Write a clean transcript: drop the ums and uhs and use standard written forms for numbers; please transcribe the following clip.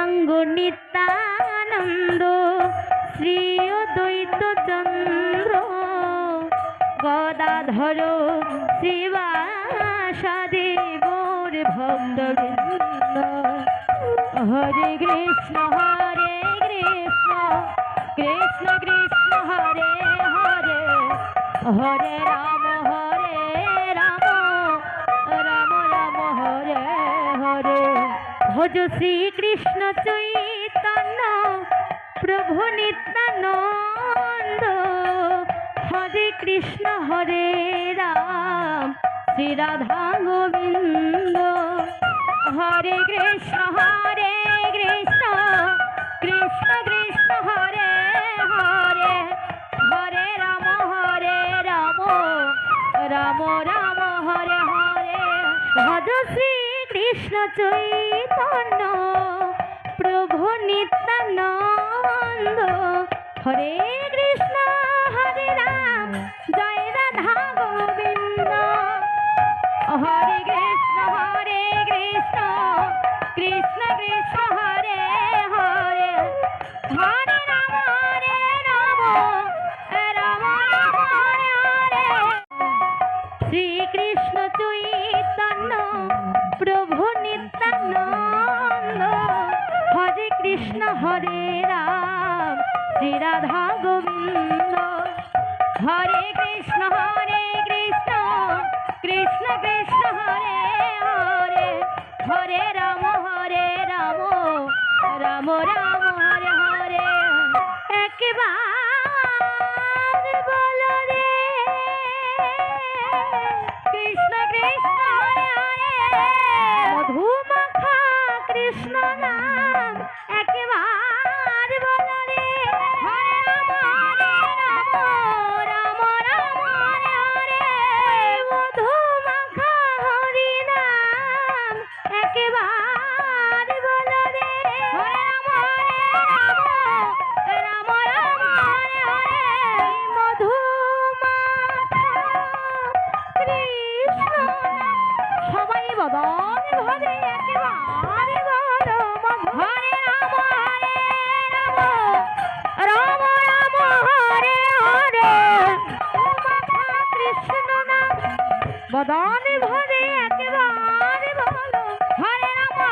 গৌরাঙ্গ নিত্যানন্দ শ্রী অদ্বৈত চন্দ্র গদাধর শ্রীবাসাদি গৌর ভক্তবৃন্দ। হরে কৃষ্ণ কৃষ্ণ কৃষ্ণ হরে হরে, হরে রাম রাম রাম হরে হরে। ভজ শ্রীকৃষ্ণ চৈতন্য প্রভু নিত্যানন্দ, হরে কৃষ্ণ হরে রাম শ্রী রাধা গোবিন্দ। হরে কৃষ্ণ কৃষ্ণ কৃষ্ণ হরে হরে, হরে রাম রাম রাম হরে হরে। ভজ শ্রীকৃষ্ণ চৈতন্য প্রভু নিত্যানন্দ, হরে কৃষ্ণ হরে রাম জয় রাধা গোবিন্দ। হরে কৃষ্ণ কৃষ্ণ কৃষ্ণ হরে হরে, হরে রাম রাম রাম হরে হরে। শ্রীকৃষ্ণ চৈতন্য প্রভু নিত্যানন্দ, হরে কৃষ্ণ হরে রাম শ্রী রাধা গোবিন্দ। হরে কৃষ্ণ কৃষ্ণ কৃষ্ণ হরে হরে, হরে রাম রাম রাম হরে হরে। একবার বলো রে কৃষ্ণ কৃষ্ণ হরে হরে, মধুমাখা কৃষ্ণ নাম একবার বলো রে। হরে রাম রাম রাম হরে হরে, মধুমাখা হরি নাম একবার বলো রে। হরে রাম রাম রাম হরে হরে, মধুমাখা কৃষ্ণ। সবাই বদন ভরে একেবারে বলো হরে রাম রাম রাম হরে হরে, মধুমাখা কৃষ্ণ নাম বদন ভরে একেবারে বলো হরে রাম